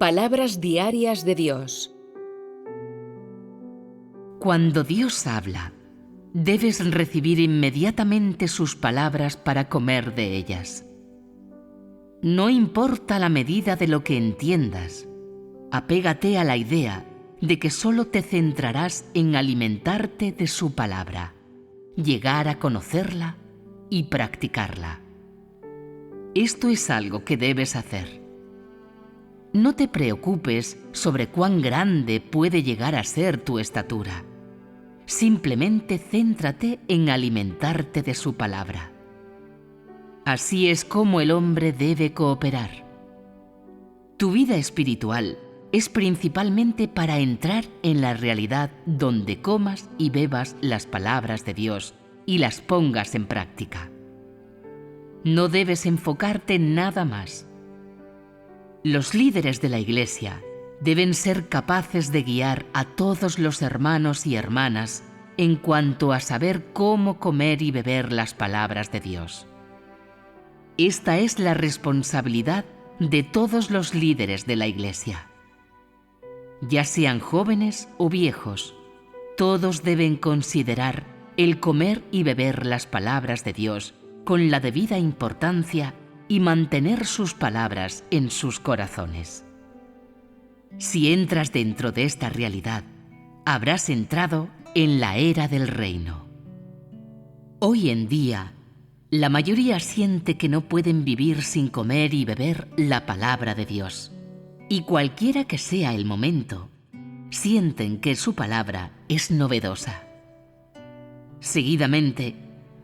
Palabras diarias de Dios. Cuando Dios habla, debes recibir inmediatamente sus palabras para comer de ellas. No importa la medida de lo que entiendas, apégate a la idea de que solo te centrarás en alimentarte de su palabra, llegar a conocerla y practicarla. Esto es algo que debes hacer. No te preocupes sobre cuán grande puede llegar a ser tu estatura. Simplemente céntrate en alimentarte de su palabra. Así es como el hombre debe cooperar. Tu vida espiritual es principalmente para entrar en la realidad donde comas y bebas las palabras de Dios y las pongas en práctica. No debes enfocarte en nada más. Los líderes de la Iglesia deben ser capaces de guiar a todos los hermanos y hermanas en cuanto a saber cómo comer y beber las palabras de Dios. Esta es la responsabilidad de todos los líderes de la Iglesia. Ya sean jóvenes o viejos, todos deben considerar el comer y beber las palabras de Dios con la debida importancia y mantener sus palabras en sus corazones. Si entras dentro de esta realidad, habrás entrado en la era del reino. Hoy en día, la mayoría siente que no pueden vivir sin comer y beber la palabra de Dios. Y cualquiera que sea el momento, sienten que su palabra es novedosa. Seguidamente,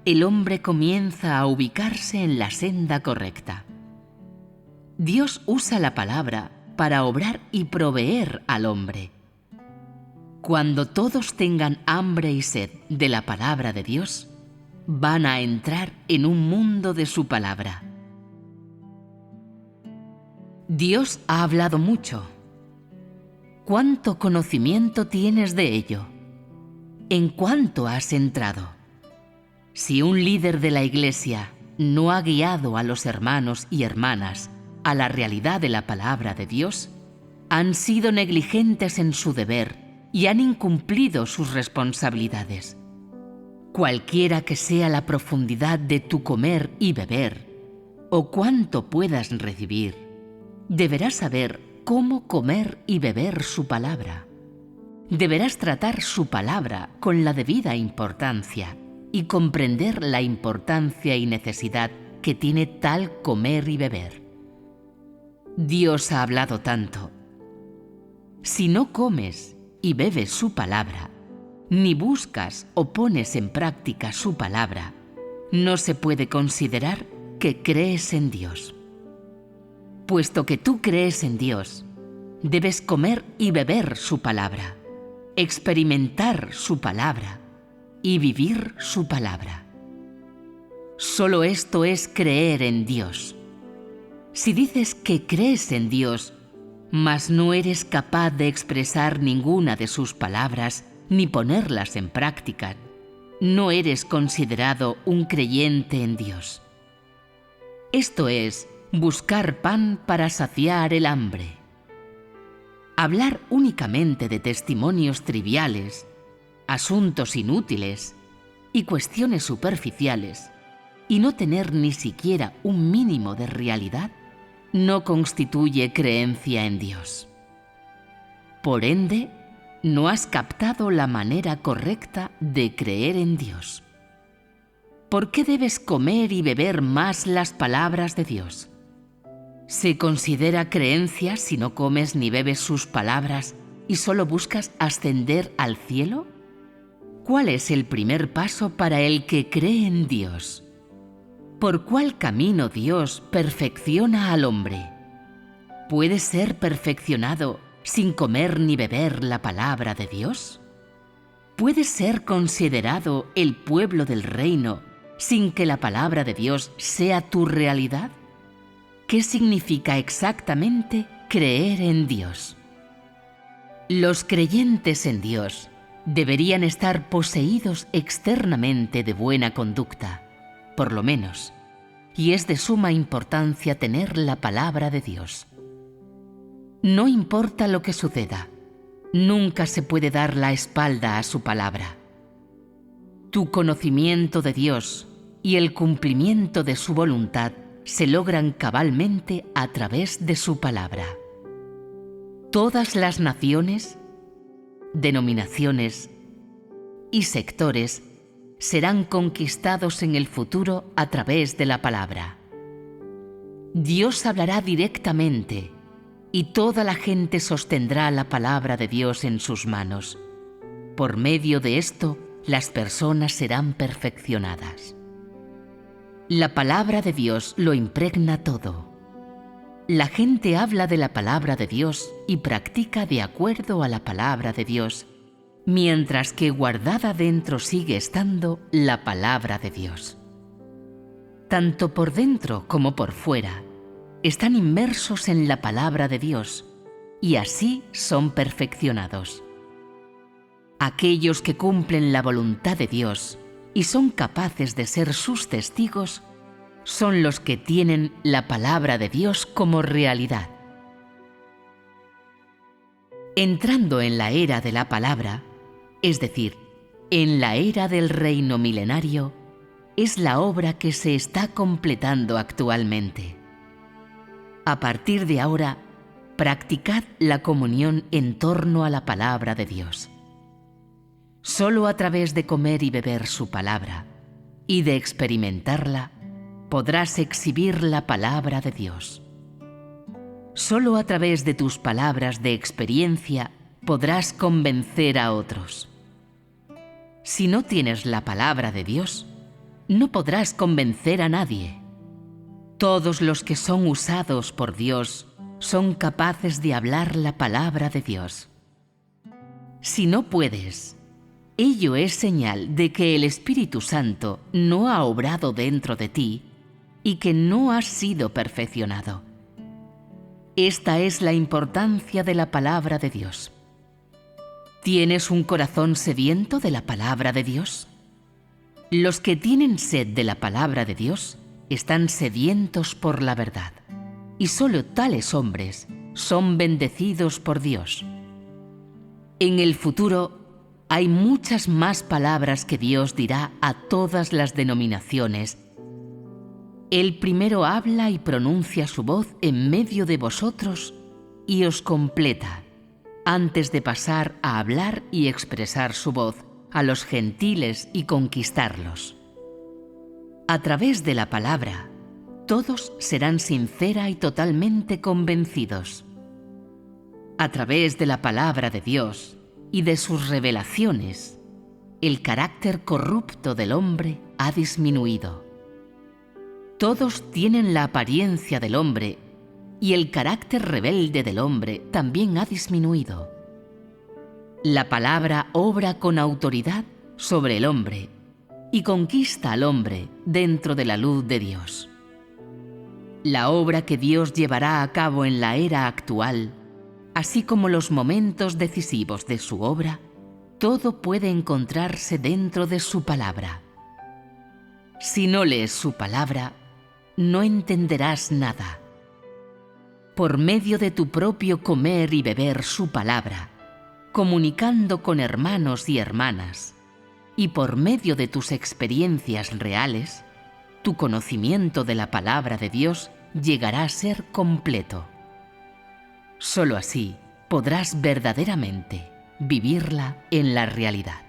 el hombre comienza a ubicarse en la senda correcta. Dios usa la palabra para obrar y proveer al hombre. Cuando todos tengan hambre y sed de la palabra de Dios, van a entrar en un mundo de su palabra. Dios ha hablado mucho. ¿Cuánto conocimiento tienes de ello? ¿En cuánto has entrado? Si un líder de la Iglesia no ha guiado a los hermanos y hermanas a la realidad de la palabra de Dios, han sido negligentes en su deber y han incumplido sus responsabilidades. Cualquiera que sea la profundidad de tu comer y beber, o cuánto puedas recibir, deberás saber cómo comer y beber su palabra. Deberás tratar su palabra con la debida importancia y comprender la importancia y necesidad que tiene tal comer y beber. Dios ha hablado tanto. Si no comes y bebes su palabra, ni buscas o pones en práctica su palabra, no se puede considerar que crees en Dios. Puesto que tú crees en Dios, debes comer y beber su palabra, experimentar su palabra y vivir su palabra. Solo esto es creer en Dios. Si dices que crees en Dios, mas no eres capaz de expresar ninguna de sus palabras ni ponerlas en práctica, no eres considerado un creyente en Dios. Esto es buscar pan para saciar el hambre. Hablar únicamente de testimonios triviales, asuntos inútiles y cuestiones superficiales, y no tener ni siquiera un mínimo de realidad, no constituye creencia en Dios. Por ende, no has captado la manera correcta de creer en Dios. ¿Por qué debes comer y beber más las palabras de Dios? ¿Se considera creencia si no comes ni bebes sus palabras y solo buscas ascender al cielo? ¿Cuál es el primer paso para el que cree en Dios? ¿Por cuál camino Dios perfecciona al hombre? ¿Puede ser perfeccionado sin comer ni beber la palabra de Dios? ¿Puede ser considerado el pueblo del reino sin que la palabra de Dios sea tu realidad? ¿Qué significa exactamente creer en Dios? Los creyentes en Dios deberían estar poseídos externamente de buena conducta, por lo menos, y es de suma importancia tener la palabra de Dios. No importa lo que suceda, nunca se puede dar la espalda a su palabra. Tu conocimiento de Dios y el cumplimiento de su voluntad se logran cabalmente a través de su palabra. Todas las naciones, denominaciones y sectores serán conquistados en el futuro a través de la palabra. Dios hablará directamente y toda la gente sostendrá la palabra de Dios en sus manos. Por medio de esto, las personas serán perfeccionadas. La palabra de Dios lo impregna todo. La gente habla de la palabra de Dios y practica de acuerdo a la palabra de Dios, mientras que guardada dentro sigue estando la palabra de Dios. Tanto por dentro como por fuera, están inmersos en la palabra de Dios y así son perfeccionados. Aquellos que cumplen la voluntad de Dios y son capaces de ser sus testigos son los que tienen la palabra de Dios como realidad. Entrando en la era de la palabra, es decir, en la era del reino milenario, es la obra que se está completando actualmente. A partir de ahora, practicad la comunión en torno a la palabra de Dios. Solo a través de comer y beber su palabra y de experimentarla, podrás exhibir la palabra de Dios. Solo a través de tus palabras de experiencia podrás convencer a otros. Si no tienes la palabra de Dios, no podrás convencer a nadie. Todos los que son usados por Dios son capaces de hablar la palabra de Dios. Si no puedes, ello es señal de que el Espíritu Santo no ha obrado dentro de ti y que no has sido perfeccionado. Esta es la importancia de la palabra de Dios. ¿Tienes un corazón sediento de la palabra de Dios? Los que tienen sed de la palabra de Dios están sedientos por la verdad, y solo tales hombres son bendecidos por Dios. En el futuro hay muchas más palabras que Dios dirá a todas las denominaciones. Él primero habla y pronuncia su voz en medio de vosotros y os completa, antes de pasar a hablar y expresar su voz a los gentiles y conquistarlos. A través de la palabra, todos serán sincera y totalmente convencidos. A través de la palabra de Dios y de sus revelaciones, el carácter corrupto del hombre ha disminuido. Todos tienen la apariencia del hombre y el carácter rebelde del hombre también ha disminuido. La palabra obra con autoridad sobre el hombre y conquista al hombre dentro de la luz de Dios. La obra que Dios llevará a cabo en la era actual, así como los momentos decisivos de su obra, todo puede encontrarse dentro de su palabra. Si no lees su palabra, no entenderás nada. Por medio de tu propio comer y beber su palabra, comunicando con hermanos y hermanas, y por medio de tus experiencias reales, tu conocimiento de la palabra de Dios llegará a ser completo. Solo así podrás verdaderamente vivirla en la realidad.